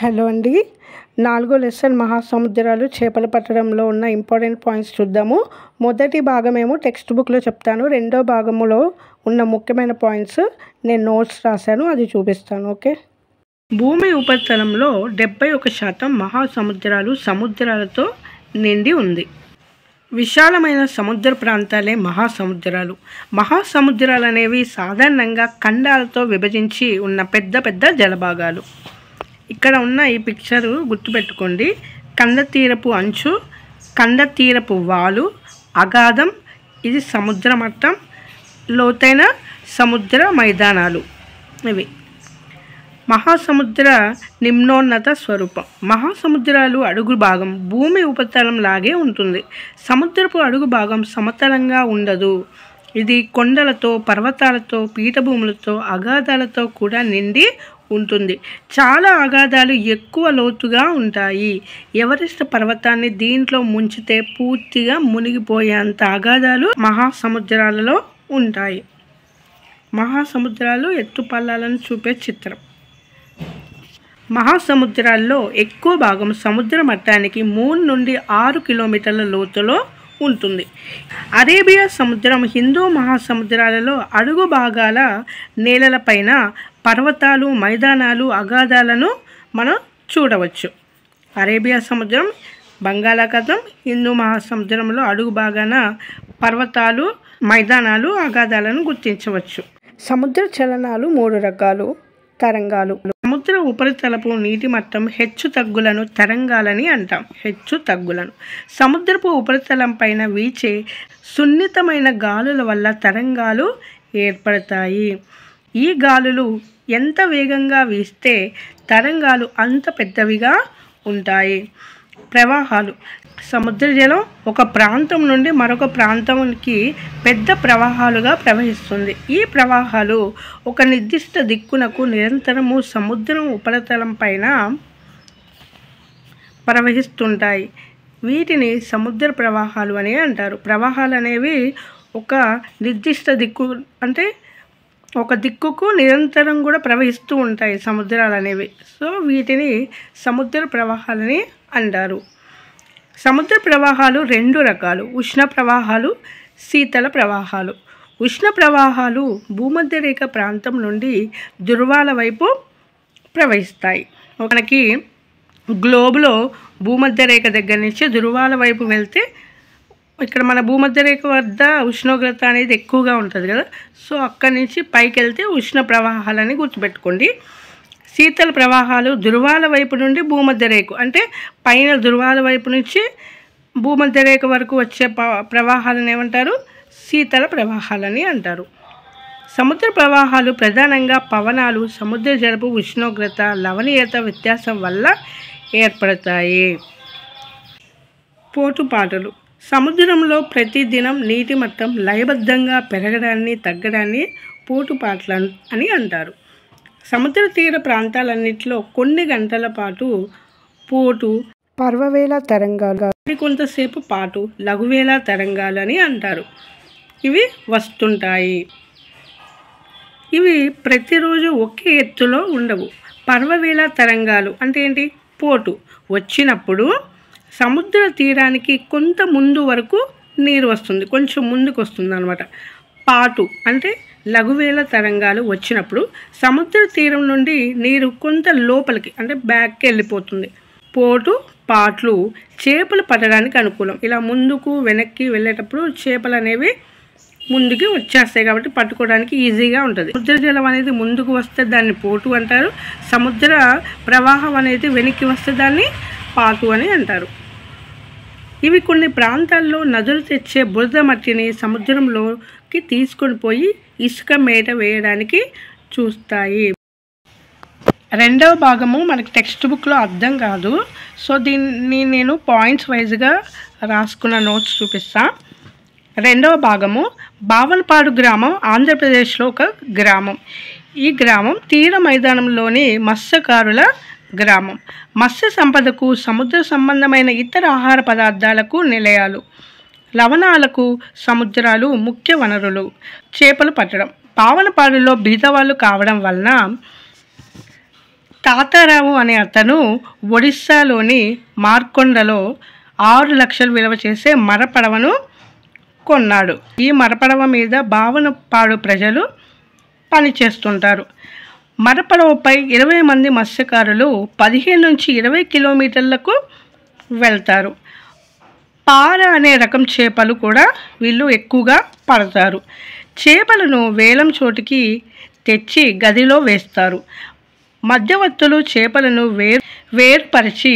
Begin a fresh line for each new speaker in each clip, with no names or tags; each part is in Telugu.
హలో అండి. 4వ లెసన్ మహాసముద్రాలు చేపలు పట్టడంలో ఉన్న ఇంపార్టెంట్ పాయింట్స్ చూద్దాము. మొదటి భాగమేమో టెక్స్ట్ బుక్లో చెప్తాను. రెండో భాగంలో ఉన్న ముఖ్యమైన పాయింట్స్ నేను నోట్స్ రాశాను, అది చూపిస్తాను. ఓకే. భూమి ఉపరితలంలో 71% మహాసముద్రాలు సముద్రాలతో నిండి ఉంది. విశాలమైన సముద్ర ప్రాంతాలే మహాసముద్రాలు. మహాసముద్రాలు అనేవి సాధారణంగా ఖండాలతో విభజించి ఉన్న పెద్ద పెద్ద జలభాగాలు. ఇక్కడ ఉన్న ఈ పిక్చరు గుర్తుపెట్టుకోండి. కండతీరపు అంచు, కండతీరపు వాలు, అగాధం, ఇది సముద్ర మట్టం, లోతైన సముద్ర మైదానాలు. ఇవి మహాసముద్ర నిమ్నోన్నత స్వరూపం. మహాసముద్రాలు అడుగు భాగం భూమి ఉపరితలం లాగే ఉంటుంది. సముద్రపు అడుగు భాగం సమతలంగా ఉండదు. ఇది కొండలతో, పర్వతాలతో, పీఠభూములతో, అగాధాలతో కూడా నిండి ఉంటుంది. చాలా అగాధాలు ఎక్కువ లోతుగా ఉంటాయి. ఎవరెస్ట్ పర్వతాన్ని దీంట్లో ముంచితే పూర్తిగా మునిగిపోయేంత అగాధాలు మహాసముద్రాలలో ఉంటాయి. మహాసముద్రాలు ఎత్తుపల్లాలను చూపే చిత్రం. మహాసముద్రాల్లో ఎక్కువ భాగం సముద్ర మట్టానికి 3 నుండి 6 కిలోమీటర్ల లోతులో ఉంటుంది. అరేబియా సముద్రం, హిందూ మహాసముద్రాలలో అడుగు భాగాల నేలలపైన పర్వతాలు, మైదానాలు, అగాధాలను మనం చూడవచ్చు. అరేబియా సముద్రం, బంగాళాఖాతం, హిందూ మహాసముద్రంలో అడుగు భాగాన పర్వతాలు, మైదానాలు, అగాధాలను గుర్తించవచ్చు. సముద్ర చలనాలు 3 రకాలు. తరంగాలు. సముద్ర ఉపరితలపు నీటి మట్టం హెచ్చు తగ్గులను తరంగాలని అంటాం. హెచ్చు తగ్గులను సముద్రపు ఉపరితలం పైన వీచే సున్నితమైన గాలుల వల్ల తరంగాలు ఏర్పడతాయి. ఈ గాలులు ఎంత వేగంగా వీస్తే తరంగాలు అంత పెద్దవిగా ఉంటాయి. ప్రవాహాలు. సముద్ర జలం ఒక ప్రాంతం నుండి మరొక ప్రాంతానికి పెద్ద ప్రవాహాలుగా ప్రవహిస్తుంది. ఈ ప్రవాహాలు ఒక నిర్దిష్ట దిక్కునకు నిరంతరము సముద్రం ఉపరితలం పైన ప్రవహిస్తుంటాయి. వీటిని సముద్ర ప్రవాహాలు అని అంటారు. ప్రవాహాలు అనేవి ఒక నిర్దిష్ట దిక్కు, అంటే ఒక దిక్కుకు నిరంతరం కూడా ప్రవహిస్తూ ఉంటాయి సముద్రాలు అనేవి. సో వీటిని సముద్ర ప్రవాహాలని అంటారు. సముద్ర ప్రవాహాలు 2 రకాలు. ఉష్ణ ప్రవాహాలు, శీతల ప్రవాహాలు. ఉష్ణ ప్రవాహాలు భూమధ్య రేఖ ప్రాంతం నుండి ధృవాల వైపు ప్రవహిస్తాయి. మనకి గ్లోబ్లో భూమధ్య రేఖ దగ్గర నుంచి ధృవాల వైపు వెళ్తే ఇక్కడ మన భూమధ్య రేఖ వద్ద ఉష్ణోగ్రత అనేది ఎక్కువగా ఉంటుంది కదా. సో అక్కడి నుంచి పైకి వెళ్తే ఉష్ణ ప్రవాహాలని గుర్తుపెట్టుకోండి. శీతల ప్రవాహాలు ధృవాల వైపు నుండి భూమధ్య రేఖ, అంటే పైన ధృవాల వైపు నుంచి భూమధ్య రేఖ వరకు వచ్చే ప్రవాహాలను ఏమంటారు? శీతల ప్రవాహాలని అంటారు. సముద్ర ప్రవాహాలు ప్రధానంగా పవనాలు, సముద్ర జలపు ఉష్ణోగ్రత, లవణీయత వ్యత్యాసం వల్ల ఏర్పడతాయి. పోటుపాటలు. సముద్రంలో ప్రతిదినం నీటి మట్టం లయబద్ధంగా పెరగడాన్ని, తగ్గడాన్ని పోటుపాట్లు అని అంటారు. సముద్ర తీర ప్రాంతాలన్నింటిలో కొన్ని గంటల పాటు పోటు, పర్వవేళ తరంగాలు, కొంతసేపు పాటు లఘువేళ తరంగాలు అని అంటారు. ఇవి వస్తుంటాయి. ఇవి ప్రతిరోజు ఒకే ఎత్తులో ఉండవు. పర్వవేళ తరంగాలు అంటే ఏంటి? పోటు వచ్చినప్పుడు సముద్ర తీరానికి కొంత ముందు వరకు నీరు వస్తుంది, కొంచెం ముందుకు వస్తుంది అన్నమాట. పాటు అంటే లఘువేళ తరంగాలు వచ్చినప్పుడు సముద్ర తీరం నుండి నీరు కొంత లోపలికి, అంటే బ్యాక్కి వెళ్ళిపోతుంది. పోటు, పాట్లు చేపలు పట్టడానికి అనుకూలం. ఇలా ముందుకు వెనక్కి వెళ్ళేటప్పుడు చేపలు అనేవి ముందుకి వచ్చేస్తాయి కాబట్టి పట్టుకోవడానికి ఈజీగా ఉంటుంది. సముద్ర జలం అనేది ముందుకు వస్తే దాన్ని పోటు అంటారు. సముద్ర ప్రవాహం అనేది వెనక్కి వస్తే దాన్ని పాటు అని అంటారు. ఇవి కొన్ని ప్రాంతాల్లో నదులు తెచ్చే బురద మట్టిని సముద్రంలోకి తీసుకొని పోయి ఇసుక మేట వేయడానికి చూస్తాయి. 2వ భాగము మనకి టెక్స్ట్ బుక్లో అర్థం కాదు. సో దీన్ని నేను పాయింట్స్ వైజ్గా రాసుకున్న నోట్స్ చూపిస్తా. 2వ భాగము బావనపాడు గ్రామం ఆంధ్రప్రదేశ్లో ఒక గ్రామం. ఈ గ్రామం తీర మైదానంలోని మత్స్యకారుల గ్రామం. మత్స్య సంపదకు, సముద్ర సంబంధమైన ఇతర ఆహార పదార్థాలకు నిలయాలు. లవణాలకు సముద్రాలు ముఖ్య వనరులు. చేపలు పట్టడం. బావనపాడులో బీదవాళ్ళు కావడం వలన తాతారావు అనే అతను ఒడిస్సాలోని మార్కొండలో 6 లక్షలు విలువ చేసే మరపడవను కొన్నాడు. ఈ మరపడవ మీద భావనపాడు ప్రజలు పనిచేస్తుంటారు. మరపడవపై 20 మంది మత్స్యకారులు 15 నుంచి 20 కిలోమీటర్లకు వెళ్తారు. పార అనే రకం చేపలు కూడా వీళ్ళు ఎక్కువగా పడతారు. చేపలను వేలం చోటికి తెచ్చి గదిలో వేస్తారు. మధ్యవర్తులు చేపలను వేరుపరిచి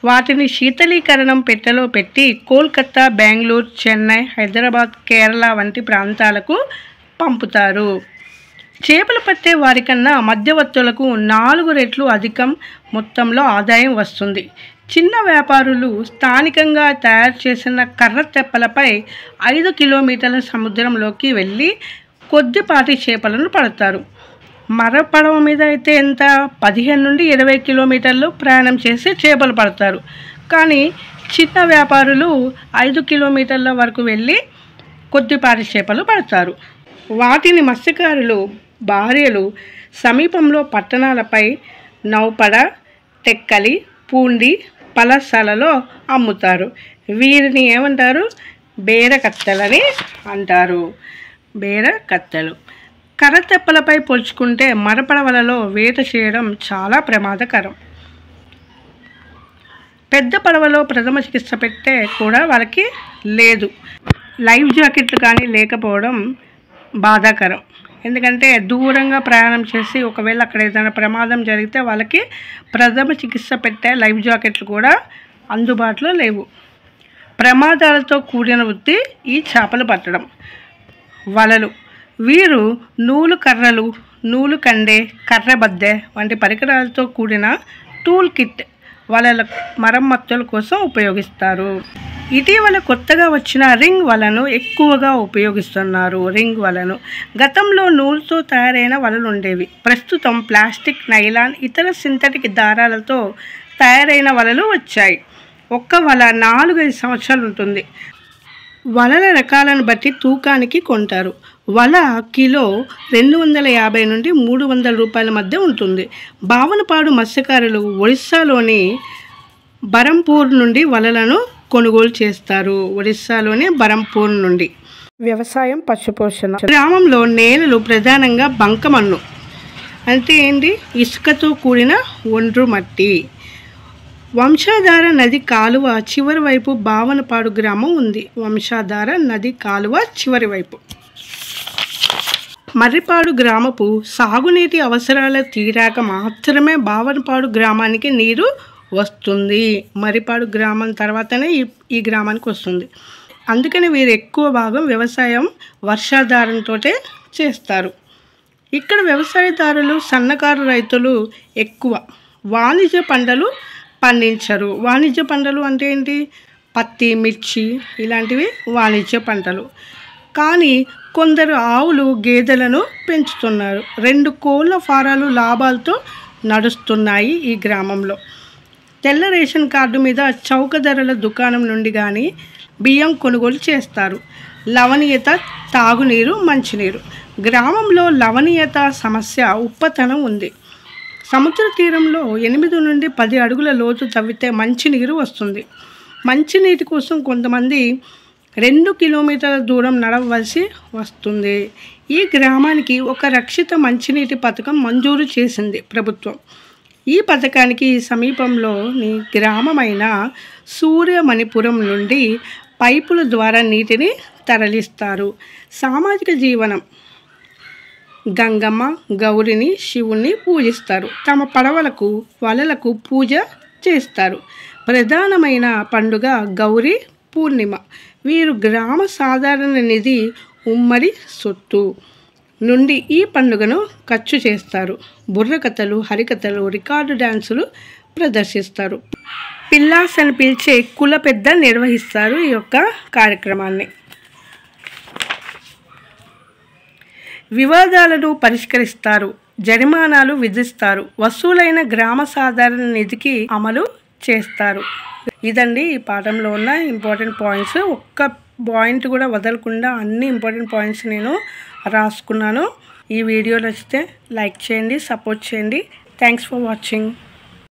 వాటిని శీతలీకరణం పెట్టెలో పెట్టి కోల్కతా, బెంగళూరు, చెన్నై, హైదరాబాద్, కేరళ వంటి ప్రాంతాలకు పంపుతారు. చేపలు పట్టే వారికన్నా మధ్యవర్తులకు 4 రెట్లు అధికం మొత్తంలో ఆదాయం వస్తుంది. చిన్న వ్యాపారులు స్థానికంగా తయారు చేసిన కర్ర తెప్పలపై 5 కిలోమీటర్ల సముద్రంలోకి వెళ్ళి కొద్దిపాటి చేపలను పడతారు. మరపడవ మీద అయితే ఎంత 15 నుండి 20 కిలోమీటర్లు ప్రయాణం చేసి చేపలు పడతారు. కానీ చిన్న వ్యాపారులు 5 కిలోమీటర్ల వరకు వెళ్ళి కొద్దిపాటి చేపలు పడతారు. వాటిని మత్స్యకారులు భార్యలు సమీపంలో పట్టణాలపై నౌపడ, టెక్కలి, పూండి, పలసాలలో అమ్ముతారు. వీరిని ఏమంటారు? బేరకత్తెలని అంటారు. బేరకత్తెలు. కర్రతెప్పలపై పోల్చుకుంటే మరపడవలలో వేట చేయడం చాలా ప్రమాదకరం. పెద్ద పడవలో ప్రథమ చికిత్స పెట్టే కూడా వాళ్ళకి లేదు. లైఫ్ జాకెట్లు కానీ లేకపోవడం బాధాకరం. ఎందుకంటే దూరంగా ప్రయాణం చేసి ఒకవేళ అక్కడ ఏదైనా ప్రమాదం జరిగితే వాళ్ళకి ప్రథమ చికిత్స పెట్టే లైఫ్ జాకెట్లు కూడా అందుబాటులో లేవు. ప్రమాదాలతో కూడిన వృత్తి ఈ చేపలు పట్టడం. వలలు. వీరు నూలు కర్రలు, నూలు కండె, కర్రబద్దె వంటి పరికరాలతో కూడిన టూల్ కిట్ వలల మరమ్మతుల కోసం ఉపయోగిస్తారు. ఇటీవల కొత్తగా వచ్చిన రింగ్ వలను ఎక్కువగా ఉపయోగిస్తున్నారు. రింగ్ వలను గతంలో నూలుతో తయారైన వలలు ఉండేవి. ప్రస్తుతం ప్లాస్టిక్, నైలాన్, ఇతర సింథటిక్ దారాలతో తయారైన వలలు వచ్చాయి. ఒక్క వల 4-5 సంవత్సరాలు ఉంటుంది. వలల రకాలను బట్టి తూకానికి కొంటారు. వల కిలో 250 నుండి 300 రూపాయల మధ్య ఉంటుంది. భావనపాడు మత్స్యకారులు ఒడిస్సాలోని బరంపూర్ నుండి వలలను కొనుగోలు చేస్తారు. ఒడిస్సాలోని బరంపూర్ నుండి. వ్యవసాయం, పశుపోషణ. గ్రామంలో నేలలు ప్రధానంగా బంకమన్ను అంటే ఏంటి? ఇసుకతో కూడిన ఒండ్రు మట్టి. వంశాధార నది కాలువ చివరి వైపు భావనపాడు గ్రామం ఉంది. వంశాధార నది కాలువ చివరి వైపు. మర్రిపాడు గ్రామపు సాగునీటి అవసరాలు తీరాక మాత్రమే భావనపాడు గ్రామానికి నీరు వస్తుంది. మర్రిపాడు గ్రామం తర్వాతనే ఈ గ్రామానికి వస్తుంది. అందుకని వీరు ఎక్కువ భాగం వ్యవసాయం వర్షాధారంతో చేస్తారు. ఇక్కడ వ్యవసాయదారులు, సన్నకారు రైతులు ఎక్కువ. వాణిజ్య పంటలు పండించరు. వాణిజ్య పంటలు అంటే ఏంటి? పత్తి, మిర్చి ఇలాంటివి వాణిజ్య పంటలు. కానీ కొందరు ఆవులు, గేదెలను పెంచుతున్నారు. 2 కోళ్ళ ఫారాలు లాభాలతో నడుస్తున్నాయి ఈ గ్రామంలో. తెల్ల రేషన్ కార్డు మీద చౌక ధరల దుకాణం నుండి కానీ బియ్యం కొనుగోలు చేస్తారు. లవణీయత, తాగునీరు, మంచినీరు. గ్రామంలో లవణీయత సమస్య ఉప్పతనం ఉంది. సముద్ర తీరంలో 8 నుండి 10 అడుగుల లోతు తవ్వితే మంచినీరు వస్తుంది. మంచినీటి కోసం కొంతమంది 2 కిలోమీటర్ల దూరం నడవలసి వస్తుంది. ఈ గ్రామానికి ఒక రక్షిత మంచినీటి పథకం మంజూరు చేసింది ప్రభుత్వం. ఈ పథకానికి సమీపంలోని గ్రామమైన సూర్యమణిపురం నుండి పైపుల ద్వారా నీటిని తరలిస్తారు. సామాజిక జీవనం. గంగమ్మ, గౌరిని, శివుణ్ణి పూజిస్తారు. తమ పడవలకు, వలలకు పూజ చేస్తారు. ప్రధానమైన పండుగ గౌరీ పూర్ణిమ. వీరు గ్రామ సాధారణ నిధి ఉమ్మడి సొత్తు నుండి ఈ పండుగను ఖర్చు చేస్తారు. బుర్రకథలు, హరికథలు, రికార్డు డ్యాన్సులు ప్రదర్శిస్తారు. పిల్లాస్ అని పిలిచే కుల పెద్ద నిర్వహిస్తారు ఈ యొక్క కార్యక్రమాన్ని. వివాదాలను పరిష్కరిస్తారు. జరిమానాలు విధిస్తారు. వసూలైన గ్రామ సాధారణ నిధికి అమలు చేస్తారు. ఇదండి ఈ పాఠంలో ఉన్న ఇంపార్టెంట్ పాయింట్స్. ఒక్క పాయింట్ కూడా వదలకుండా అన్ని ఇంపార్టెంట్ పాయింట్స్ నేను రాసుకున్నాను. ఈ వీడియో నచ్చితే లైక్ చేయండి, సపోర్ట్ చేయండి. Thanks for watching.